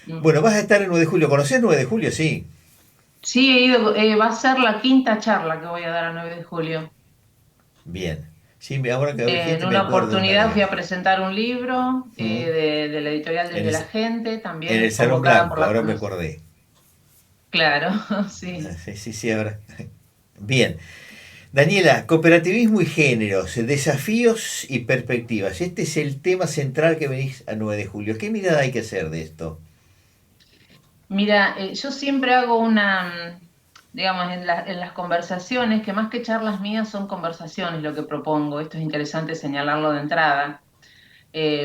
Mm. Bueno, vas a estar en 9 de julio. ¿Conocés 9 de julio? Sí. Sí, he ido, va a ser la quinta charla que voy a dar a 9 de julio. Bien. Sí, ahora que En dijiste me una acuerdo una oportunidad fui a vez. presentar un libro ¿Mm? de la editorial En Desde el, la Gente, en el también Salón convocada por Blanco, la ahora me Fundación. acordé. Claro, sí. Sí, sí, sí, ahora. Bien. Daniela, cooperativismo y géneros, desafíos y perspectivas. Este es el tema central que venís a 9 de julio. ¿Qué mirada hay que hacer de esto? Mira, yo siempre hago digamos, en las conversaciones, que más que charlas mías son conversaciones lo que propongo. Esto es interesante señalarlo de entrada,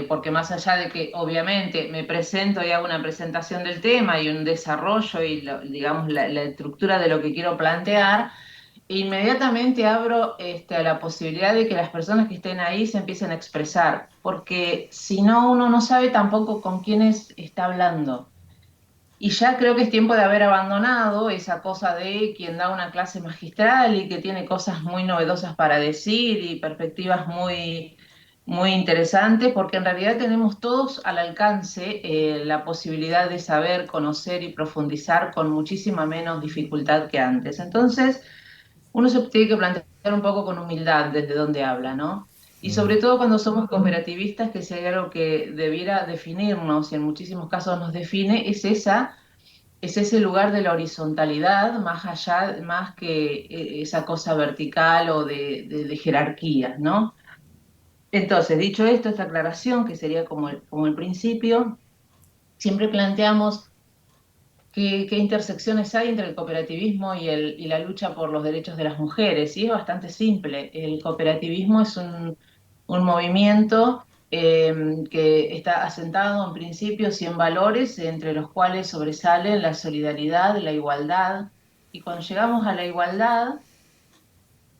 porque más allá de que obviamente me presento y hago una presentación del tema y un desarrollo y, digamos, la estructura de lo que quiero plantear, inmediatamente abro a la posibilidad de que las personas que estén ahí se empiecen a expresar, porque si no, uno no sabe tampoco con quiénes está hablando. Y ya creo que es tiempo de haber abandonado esa cosa de quien da una clase magistral y que tiene cosas muy novedosas para decir y perspectivas muy interesantes, porque en realidad tenemos todos al alcance la posibilidad de saber, conocer y profundizar con muchísima menos dificultad que antes. Entonces, uno se tiene que plantear un poco con humildad desde donde habla, ¿no? Y sobre todo cuando somos cooperativistas, que si hay algo que debiera definirnos y en muchísimos casos nos define, es ese lugar de la horizontalidad, más allá, más que esa cosa vertical o de jerarquía, ¿no? Entonces, dicho esto, esta aclaración, que sería como el principio, siempre planteamos qué intersecciones hay entre el cooperativismo y la lucha por los derechos de las mujeres. Y es bastante simple. El cooperativismo es un movimiento que está asentado en principios y en valores, entre los cuales sobresalen la solidaridad, la igualdad. Y cuando llegamos a la igualdad,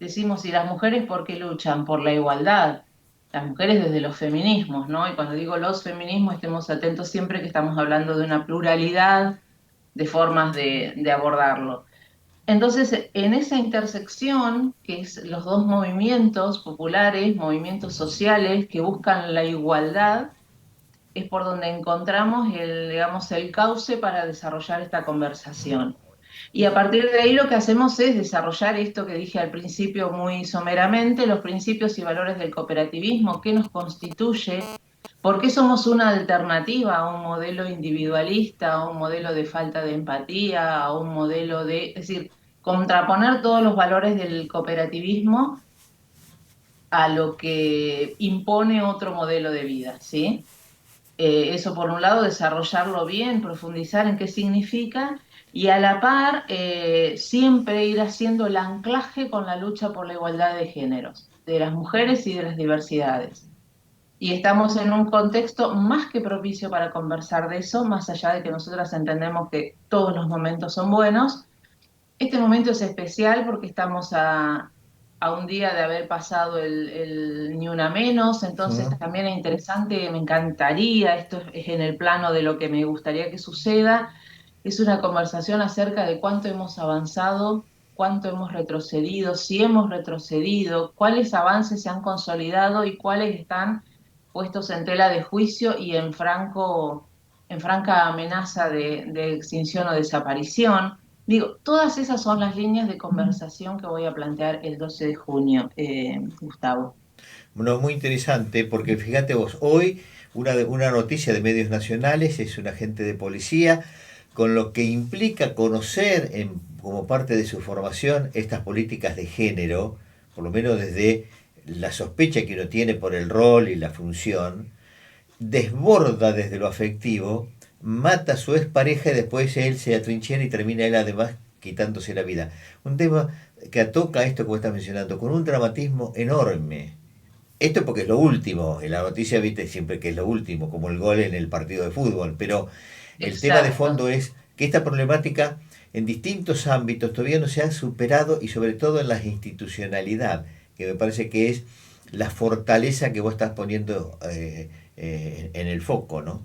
decimos, ¿y las mujeres por qué luchan? Por la igualdad. Las mujeres desde los feminismos, ¿no? Y cuando digo los feminismos, estemos atentos siempre que estamos hablando de una pluralidad de formas de abordarlo. Entonces, en esa intersección, que es los dos movimientos populares, movimientos sociales que buscan la igualdad, es por donde encontramos digamos, el cauce para desarrollar esta conversación. Y a partir de ahí lo que hacemos es desarrollar esto que dije al principio muy someramente, los principios y valores del cooperativismo, qué nos constituye, por qué somos una alternativa a un modelo individualista, a un modelo de falta de empatía, a un modelo es decir, contraponer todos los valores del cooperativismo a lo que impone otro modelo de vida, ¿sí? Eso por un lado, desarrollarlo bien, profundizar en qué significa y a la par siempre ir haciendo el anclaje con la lucha por la igualdad de géneros, de las mujeres y de las diversidades. Y estamos en un contexto más que propicio para conversar de eso, más allá de que nosotras entendemos que todos los momentos son buenos. Este momento es especial porque estamos a un día de haber pasado el Ni Una Menos, entonces ¿Mm? también es interesante, me encantaría, esto es en el plano de lo que me gustaría que suceda, es una conversación acerca de cuánto hemos avanzado, cuánto hemos retrocedido, si hemos retrocedido, cuáles avances se han consolidado y cuáles están puestos en tela de juicio y en franca amenaza de extinción o desaparición. Digo, todas esas son las líneas de conversación que voy a plantear el 12 de junio, Gustavo. Bueno, muy interesante porque fíjate vos, hoy una noticia de medios nacionales es un agente de policía con lo que implica conocer como parte de su formación estas políticas de género, por lo menos desde la sospecha que uno tiene por el rol y la función, desborda desde lo afectivo, mata a su expareja y después él se atrinchera y termina él además quitándose la vida. Un tema que toca esto que vos estás mencionando con un dramatismo enorme. Esto porque es lo último, en la noticia viste siempre que es lo último, como el gol en el partido de fútbol, pero el tema de Exacto. fondo es que esta problemática en distintos ámbitos todavía no se ha superado y sobre todo en la institucionalidad, que me parece que es la fortaleza que vos estás poniendo en el foco, ¿no?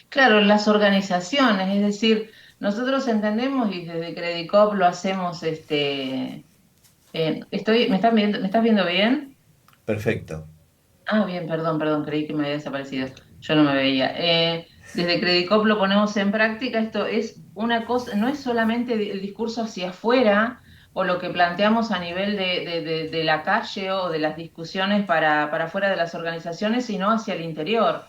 Claro, las organizaciones, es decir, nosotros entendemos y desde Credicop lo hacemos, ¿me estás viendo bien? Perfecto. Ah, bien, perdón, creí que me había desaparecido. Yo no me veía. desde Credicop lo ponemos en práctica, esto es una cosa, no es solamente el discurso hacia afuera o lo que planteamos a nivel de la calle o de las discusiones para afuera de las organizaciones, sino hacia el interior.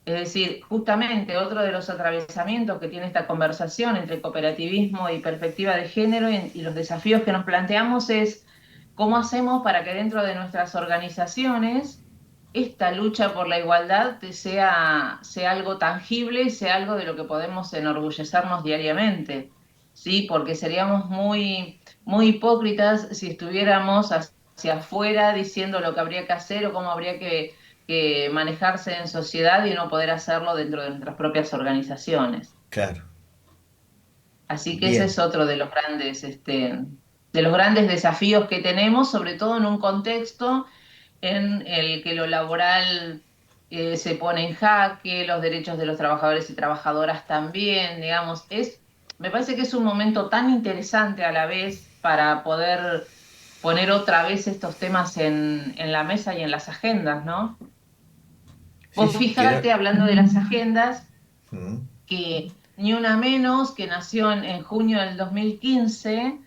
Es decir, justamente otro de los atravesamientos que tiene esta conversación entre cooperativismo y perspectiva de género y los desafíos que nos planteamos es cómo hacemos para que dentro de nuestras organizaciones esta lucha por la igualdad sea algo tangible y sea algo de lo que podemos enorgullecernos diariamente, ¿sí? Porque seríamos muy hipócritas si estuviéramos hacia afuera diciendo lo que habría que hacer o cómo habría que manejarse en sociedad y no poder hacerlo dentro de nuestras propias organizaciones. Claro, Así que ese bien. es otro de los grandes desafíos que tenemos, sobre todo en un contexto en el que lo laboral se pone en jaque, los derechos de los trabajadores y trabajadoras también, digamos, me parece que es un momento tan interesante a la vez para poder poner otra vez estos temas en la mesa y en las agendas, ¿no? Sí, Vos sí, que fijate, hablando de las agendas, Mm, que Ni Una Menos, que nació en junio del 2015,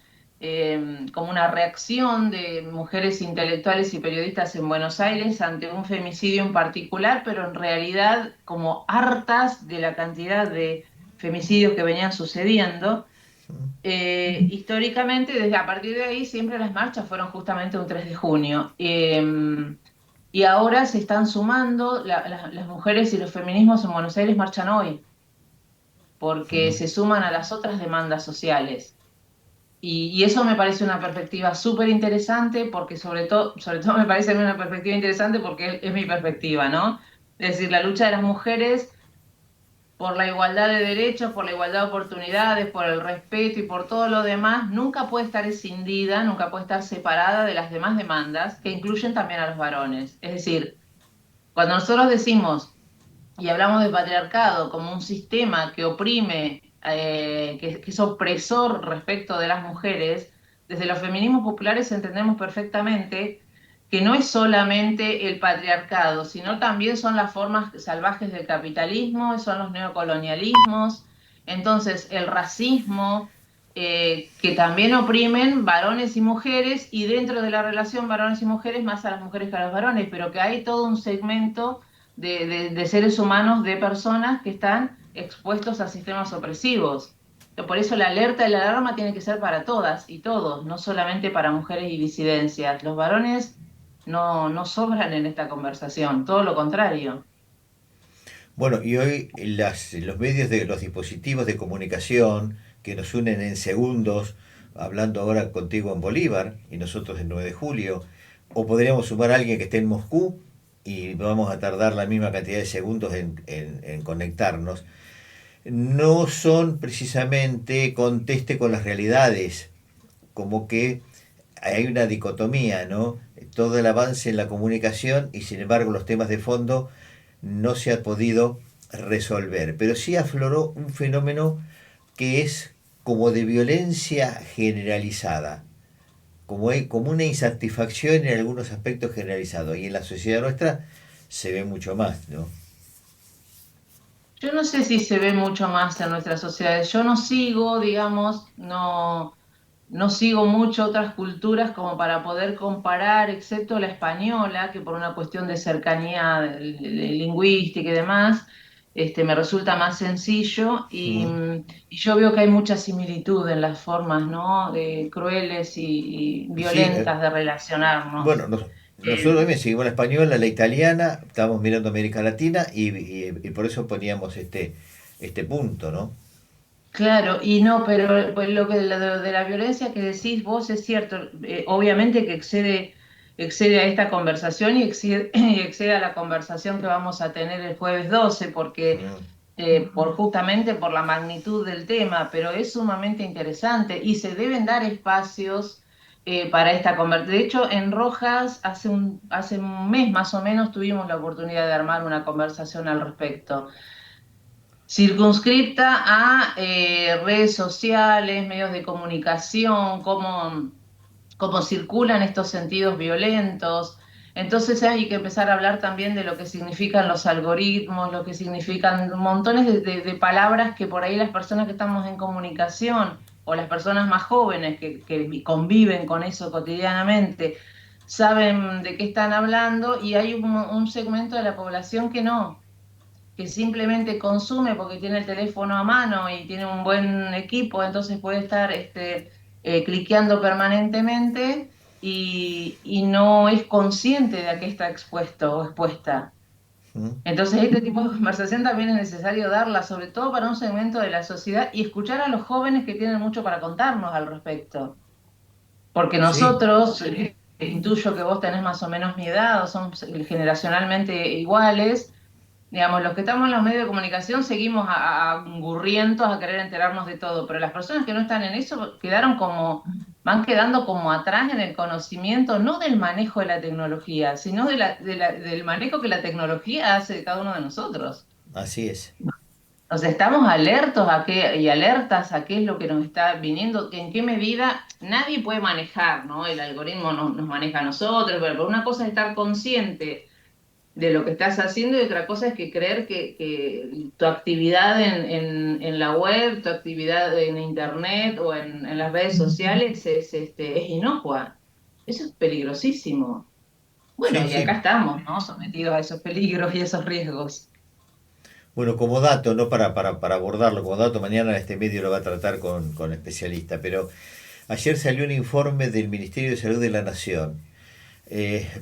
como una reacción de mujeres intelectuales y periodistas en Buenos Aires ante un femicidio en particular, pero en realidad como hartas de la cantidad de femicidios que venían sucediendo. Históricamente, desde a partir de ahí, siempre las marchas fueron justamente un 3 de junio. Y ahora se están sumando, las mujeres y los feminismos en Buenos Aires marchan hoy porque mm. se suman a las otras demandas sociales. Y eso me parece una perspectiva súper interesante, porque sobre todo me parece a mí una perspectiva interesante porque es mi perspectiva, ¿no? Es decir, la lucha de las mujeres por la igualdad de derechos, por la igualdad de oportunidades, por el respeto y por todo lo demás, nunca puede estar escindida, nunca puede estar separada de las demás demandas que incluyen también a los varones. Es decir, cuando nosotros decimos y hablamos de patriarcado como un sistema que oprime, que es opresor respecto de las mujeres, desde los feminismos populares entendemos perfectamente que no es solamente el patriarcado, sino también son las formas salvajes del capitalismo, son los neocolonialismos, entonces el racismo, que también oprimen varones y mujeres, y dentro de la relación varones y mujeres, más a las mujeres que a los varones, pero que hay todo un segmento de seres humanos, de personas que están expuestos a sistemas opresivos. Por eso la alerta y la alarma tiene que ser para todas y todos, no solamente para mujeres y disidencias. Los varones no sobran en esta conversación, todo lo contrario. Bueno, y hoy los medios de los dispositivos de comunicación que nos unen en segundos, hablando ahora contigo en Bolívar y nosotros en 9 de julio, o podríamos sumar a alguien que esté en Moscú y vamos a tardar la misma cantidad de segundos en conectarnos, no son precisamente conteste con las realidades, como que hay una dicotomía, ¿no? Todo el avance en la comunicación y sin embargo los temas de fondo no se ha podido resolver. Pero sí afloró un fenómeno que es como de violencia generalizada, como una insatisfacción en algunos aspectos generalizados. Y en la sociedad nuestra se ve mucho más, ¿no? Yo no sé si se ve mucho más en nuestras sociedades. Yo no sigo, digamos, no sigo mucho otras culturas como para poder comparar, excepto la española, que por una cuestión de cercanía lingüística y demás, me resulta más sencillo Mm. y yo veo que hay mucha similitud en las formas, ¿no? Crueles y Sí, violentas de relacionarnos. bueno, nosotros también seguimos la española, la italiana, estábamos mirando América Latina y por eso poníamos este punto, ¿no? Claro, y no, pero pues, lo de la violencia que decís vos es cierto, obviamente que excede a esta conversación y y excede a la conversación que vamos a tener el jueves 12, porque Mm. justamente por la magnitud del tema, pero es sumamente interesante y se deben dar espacios para esta conversación. De hecho, en Rojas hace un mes más o menos tuvimos la oportunidad de armar una conversación al respecto circunscripta a redes sociales, medios de comunicación, cómo circulan estos sentidos violentos. Entonces hay que empezar a hablar también de lo que significan los algoritmos, lo que significan montones de palabras que por ahí las personas que estamos en comunicación o las personas más jóvenes que conviven con eso cotidianamente saben de qué están hablando y hay un segmento de la población que no, que simplemente consume porque tiene el teléfono a mano y tiene un buen equipo, entonces puede estar cliqueando permanentemente y no es consciente de a qué está expuesto o expuesta. ¿Mm? Entonces este tipo de conversación también es necesario darla, sobre todo para un segmento de la sociedad y escuchar a los jóvenes que tienen mucho para contarnos al respecto. Porque Sí, nosotros, intuyo que vos tenés más o menos mi edad o somos generacionalmente iguales, digamos, los que estamos en los medios de comunicación seguimos a angurrientos a querer enterarnos de todo, pero las personas que no están en eso quedaron como, van quedando como atrás en el conocimiento, no del manejo de la tecnología, sino del manejo que la tecnología hace de cada uno de nosotros. así es. O sea, estamos alertos a qué, y alertas a qué es lo que nos está viniendo, en qué medida nadie puede manejar, ¿no? El algoritmo nos maneja a nosotros, pero por una cosa es estar consciente de lo que estás haciendo y otra cosa es que creer que tu actividad en la web, tu actividad en internet o en las redes sociales es inocua. Eso es peligrosísimo. Bueno, Sí, y acá sí. estamos, ¿no? Sometidos a esos peligros y esos riesgos. Bueno, como dato, no para abordarlo, como dato, mañana este medio lo va a tratar con especialista, pero ayer salió un informe del Ministerio de Salud de la Nación.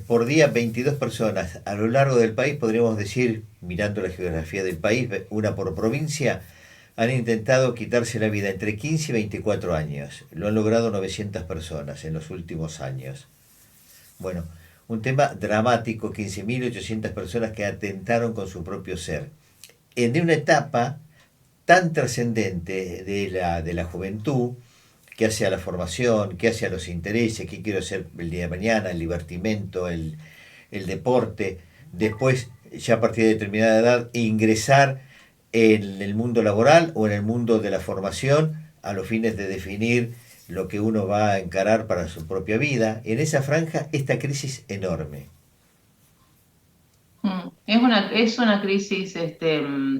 Por día 22 personas a lo largo del país, podríamos decir, mirando la geografía del país, una por provincia, han intentado quitarse la vida entre 15 y 24 años. Lo han logrado 900 personas en los últimos años. Bueno, un tema dramático, 15.800 personas que atentaron con su propio ser. En una etapa tan trascendente de la juventud, que hace a la formación, que hace a los intereses, qué quiero ser el día de mañana, el divertimento, el deporte, después ya a partir de determinada edad ingresar en el mundo laboral o en el mundo de la formación a los fines de definir lo que uno va a encarar para su propia vida. En esa franja, esta crisis enorme. Es una crisis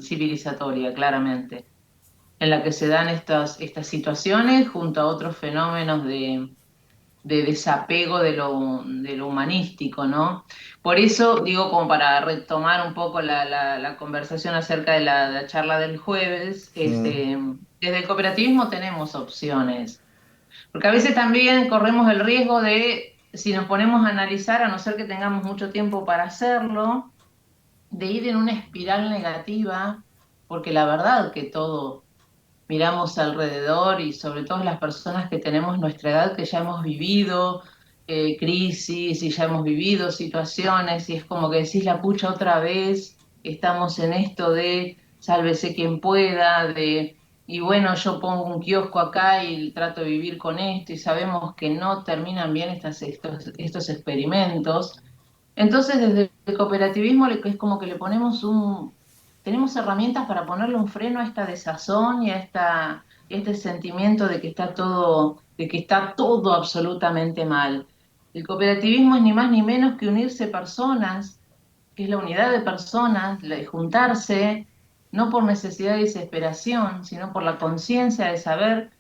civilizatoria, claramente, en la que se dan estas situaciones junto a otros fenómenos de desapego de lo humanístico, ¿no? Por eso digo, como para retomar un poco la conversación acerca de la charla del jueves, Mm. desde el cooperativismo tenemos opciones, porque a veces también corremos el riesgo de, si nos ponemos a analizar, a no ser que tengamos mucho tiempo para hacerlo, de ir en una espiral negativa, porque la verdad que todo miramos alrededor y sobre todo las personas que tenemos nuestra edad, que ya hemos vivido crisis y ya hemos vivido situaciones y es como que decís la pucha otra vez, estamos en esto de sálvese quien pueda, y bueno, yo pongo un kiosco acá y trato de vivir con esto y sabemos que no terminan bien estos experimentos. Entonces, desde el cooperativismo es como que le ponemos tenemos herramientas para ponerle un freno a esta desazón y a este sentimiento de que está todo absolutamente mal. El cooperativismo es ni más ni menos que unirse personas, que es la unidad de personas, de juntarse, no por necesidad de desesperación, sino por la conciencia de saber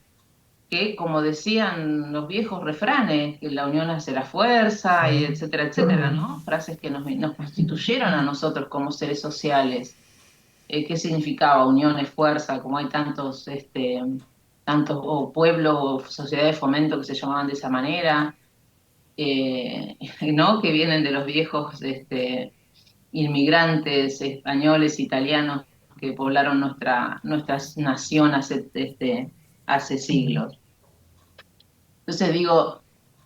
que, como decían los viejos refranes, que la unión hace la fuerza, y Mm. etcétera, etcétera, ¿no? Frases que nos constituyeron a nosotros como seres sociales. ¿Qué significaba unión es fuerza? Como hay tantos o pueblos o sociedades de fomento que se llamaban de esa manera, ¿no? Que vienen de los viejos inmigrantes españoles, italianos, que poblaron nuestra nación hace siglos. Entonces digo,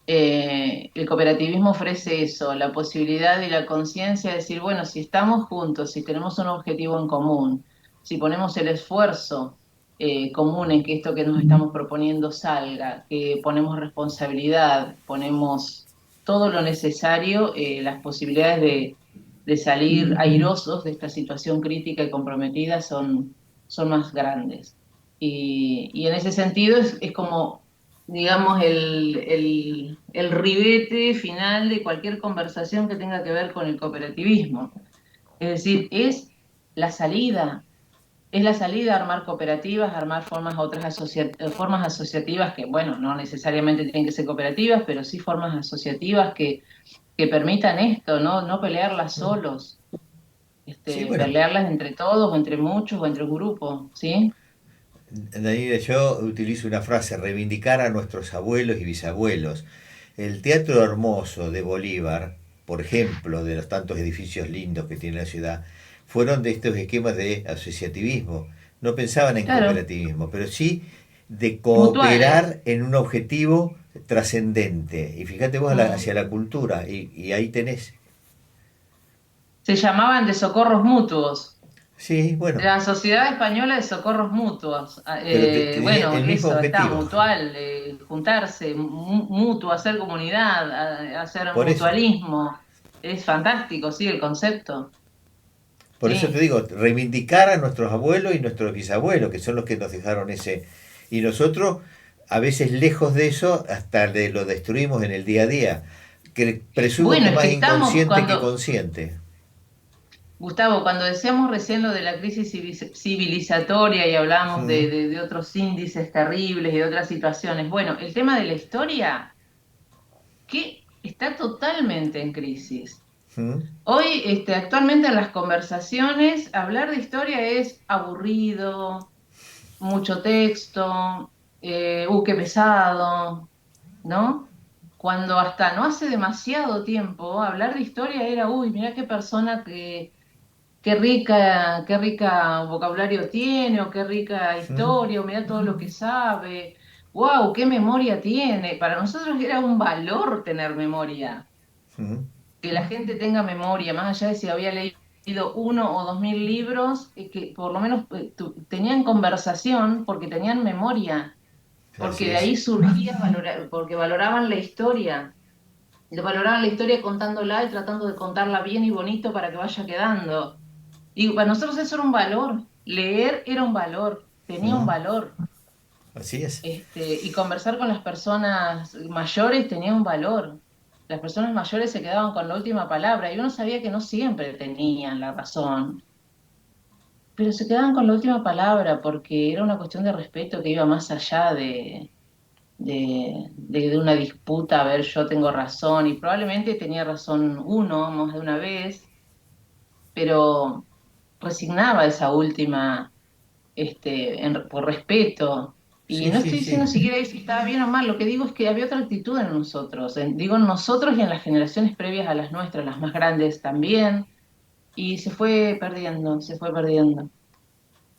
el cooperativismo ofrece eso, la posibilidad y la conciencia de decir, bueno, si estamos juntos, si tenemos un objetivo en común, si ponemos el esfuerzo común en que esto que nos estamos proponiendo salga, que ponemos responsabilidad, ponemos todo lo necesario, las posibilidades de salir airosos de esta situación crítica y comprometida son más grandes. Y en ese sentido es como digamos, el ribete final de cualquier conversación que tenga que ver con el cooperativismo. Es decir, la salida, es la salida a armar cooperativas, a armar formas asociativas que, bueno, no necesariamente tienen que ser cooperativas, pero sí formas asociativas que permitan esto, ¿no? No pelearlas Mm. solos, Sí, bueno, pelearlas entre todos, o entre muchos, o entre un grupo, ¿sí? Daniela, yo utilizo una frase, reivindicar a nuestros abuelos y bisabuelos. El Teatro Hermoso de Bolívar, por ejemplo, de los tantos edificios lindos que tiene la ciudad, fueron de estos esquemas de asociativismo. No pensaban en Claro, cooperativismo, pero sí de mutuales. cooperar en un objetivo trascendente. Y fíjate vos Mm. hacia la cultura, y ahí tenés. Se llamaban de socorros mutuos. Sí, bueno, La Sociedad Española de Socorros Mutuos. pero tenía Bueno, el mismo eso está, objetivo. mutual, juntarse, mutuo, hacer comunidad, hacer Por eso. mutualismo. Es fantástico, sí, el concepto. Por eso te Sí. digo, reivindicar a nuestros abuelos y nuestros bisabuelos, que son los que nos dejaron ese. Y nosotros, a veces lejos de eso, hasta lo destruimos en el día a día, que presumo Bueno, que es más que estamos inconsciente que cuando, consciente. Gustavo, cuando decíamos recién lo de la crisis civilizatoria y hablábamos Mm, de otros índices terribles y de otras situaciones, bueno, el tema de la historia, que está totalmente en crisis. mm, Hoy, actualmente en las conversaciones, hablar de historia es aburrido, mucho texto, qué pesado, ¿no? Cuando hasta no hace demasiado tiempo, hablar de historia era, uy, mirá qué persona qué rica vocabulario tiene, o qué rica mm, historia, o mirá todo lo que sabe, wow, qué memoria tiene. Para nosotros era un valor tener memoria, mm. que la gente tenga memoria, más allá de si había leído 1 o 2000 libros, que por lo menos tenían conversación porque tenían memoria, porque Así de es. ahí surgía porque valoraban la historia. Valoraban la historia contándola y tratando de contarla bien y bonito para que vaya quedando. Y para nosotros eso era un valor. Leer era un valor, tenía un Mm, valor. así es. Y conversar con las personas mayores tenía un valor. Las personas mayores se quedaban con la última palabra y uno sabía que no siempre tenían la razón, pero se quedaban con la última palabra porque era una cuestión de respeto que iba más allá de una disputa, a ver, yo tengo razón, y probablemente tenía razón uno más de una vez, pero resignaba esa última, por respeto. Y Sí, no sí, estoy sí. diciendo siquiera si estaba bien o mal, lo que digo es que había otra actitud en nosotros, digo en nosotros y en las generaciones previas a las nuestras, las más grandes también, y se fue perdiendo, se fue perdiendo.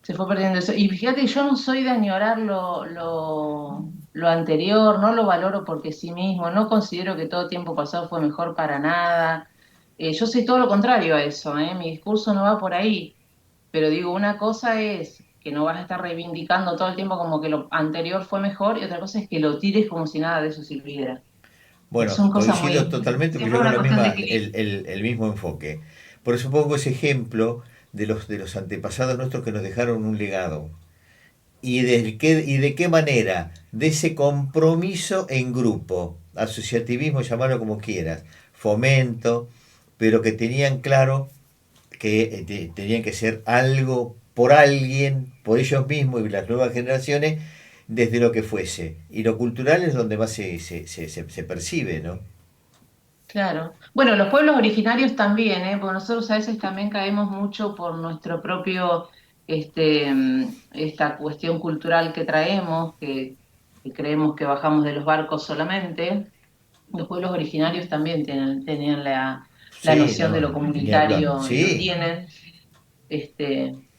Se fue perdiendo eso. Y fíjate, yo no soy de añorar lo anterior, no lo valoro porque sí mismo, no considero que todo tiempo pasado fue mejor para nada. Yo soy todo lo contrario a eso, ¿eh? Mi discurso no va por ahí. Pero digo, una cosa es que no vas a estar reivindicando todo el tiempo como que lo anterior fue mejor, y otra cosa es que lo tires como si nada de eso sirviera. Bueno, Son cosas coincido muy, totalmente, porque siempre yo con una la cuestión de misma, equilibrio. el mismo enfoque. Por eso pongo ese ejemplo de los antepasados nuestros que nos dejaron un legado. Y de qué manera, de ese compromiso en grupo, asociativismo, llamarlo como quieras, fomento, pero que tenían claro que tenían que ser algo por alguien, por ellos mismos y las nuevas generaciones, desde lo que fuese. Y lo cultural es donde más se percibe, ¿no? Claro. Bueno, los pueblos originarios también, ¿eh? Porque nosotros a veces también caemos mucho por nuestro propio, esta cuestión cultural que traemos, que creemos que bajamos de los barcos solamente. Los pueblos originarios también tenían la Sí, noción de no, lo ni hablar. comunitario y lo Sí, tienen,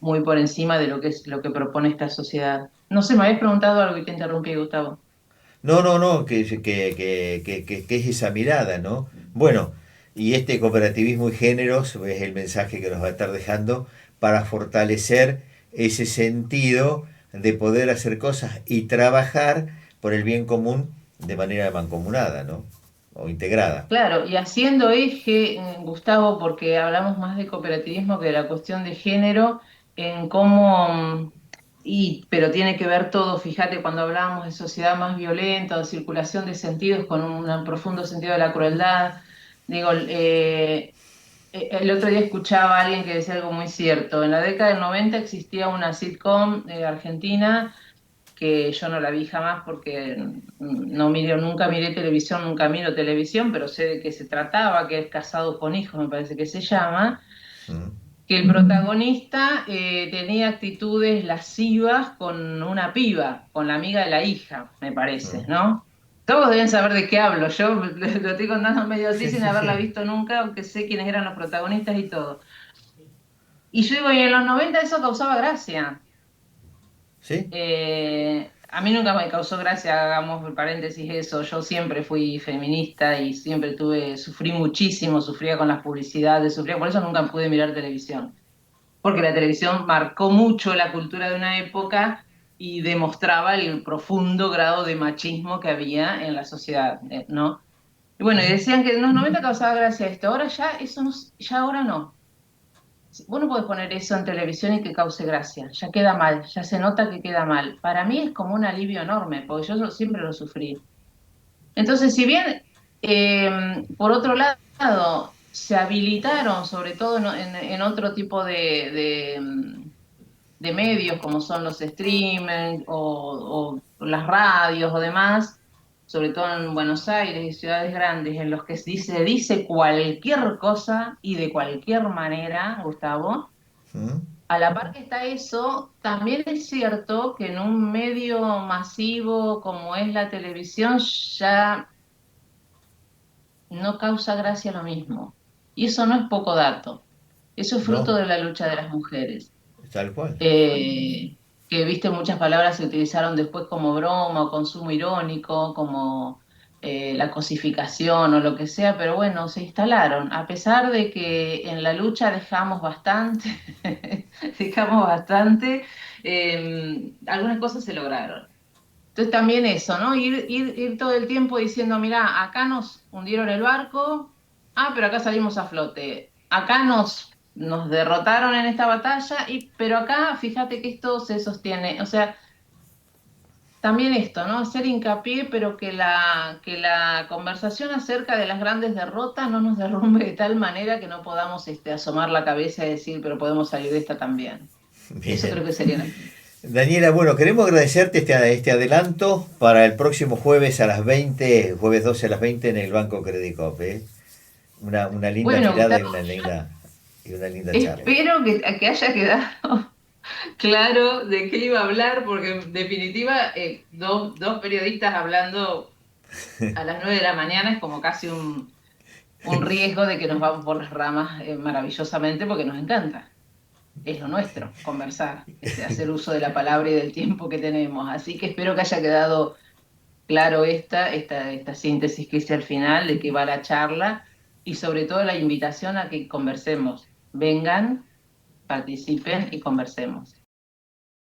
muy por encima de lo que es lo que propone esta sociedad. No sé, me habías preguntado algo y te interrumpí, Gustavo. no, no, no, que es esa mirada, ¿no? Bueno, y este cooperativismo y géneros es el mensaje que nos va a estar dejando para fortalecer ese sentido de poder hacer cosas y trabajar por el bien común de manera mancomunada, ¿no? O integrada. Claro, y haciendo eje, Gustavo, porque hablamos más de cooperativismo que de la cuestión de género, en cómo pero tiene que ver todo, fíjate, cuando hablábamos de sociedad más violenta, de circulación de sentidos con un profundo sentido de la crueldad, digo, el otro día escuchaba a alguien que decía algo muy cierto. En la década del 90 existía una sitcom argentina que yo no la vi jamás porque no miré, nunca miré televisión, nunca miro televisión, pero sé de qué se trataba, que es Casados con Hijos, me parece que se llama, Mm, que el protagonista tenía actitudes lascivas con una piba, con la amiga de la hija, me parece, mm. ¿no? Todos deben saber de qué hablo, yo lo estoy contando medio así Sí, sin sí, haberla sí. visto nunca, aunque sé quiénes eran los protagonistas y todo. Y yo digo, y en los 90 eso causaba gracia. ¿Sí? A mí nunca me causó gracia, hagamos el paréntesis eso, yo siempre fui feminista y siempre sufrí muchísimo, sufría con las publicidades, sufría, por eso nunca pude mirar televisión, porque la televisión marcó mucho la cultura de una época y demostraba el profundo grado de machismo que había en la sociedad, ¿no? Y bueno, y Mm. decían que en los 90 causaba gracia esto, ahora ya eso no, ya ahora no. Vos no podés poner eso en televisión y que cause gracia, ya queda mal, ya se nota que queda mal. Para mí es como un alivio enorme, porque siempre lo sufrí. Entonces, si bien, por otro lado, se habilitaron, sobre todo en otro tipo de medios, como son los streaming o las radios o demás, sobre todo en Buenos Aires y ciudades grandes, en los que se dice cualquier cosa y de cualquier manera, Gustavo. Mm. A la par que está eso, también es cierto que en un medio masivo como es la televisión ya no causa gracia lo mismo. Y eso no es poco dato. Eso es fruto No, de la lucha de las mujeres. tal cual. Eh, que viste muchas palabras se utilizaron después como broma o consumo irónico, como la cosificación o lo que sea, pero bueno, se instalaron. A pesar de que en la lucha dejamos bastante, dejamos bastante, algunas cosas se lograron. Entonces también eso, ¿no? Ir todo el tiempo diciendo, mirá, acá nos hundieron el barco, pero acá salimos a flote. Acá nos derrotaron en esta batalla, pero acá fíjate que esto se sostiene. O sea, también esto, ¿no? Hacer hincapié, pero que la conversación acerca de las grandes derrotas no nos derrumbe de tal manera que no podamos asomar la cabeza y decir, pero podemos salir de esta también. Eso Bien. creo que sería la... Daniela, bueno, queremos agradecerte este adelanto para el próximo jueves a las 20, jueves 12 a las 20 en el Banco Credicop, ¿eh? Una linda Bueno, mirada Gustavo, y una linda charla. espero que haya quedado claro de qué iba a hablar, porque en definitiva, dos periodistas hablando a las 9 de la mañana es como casi un riesgo de que nos vamos por las ramas maravillosamente, porque nos encanta. Es lo nuestro, conversar, hacer uso de la palabra y del tiempo que tenemos. Así que espero que haya quedado claro esta síntesis que hice al final, de qué va la charla, y sobre todo la invitación a que conversemos. Vengan, participen y conversemos.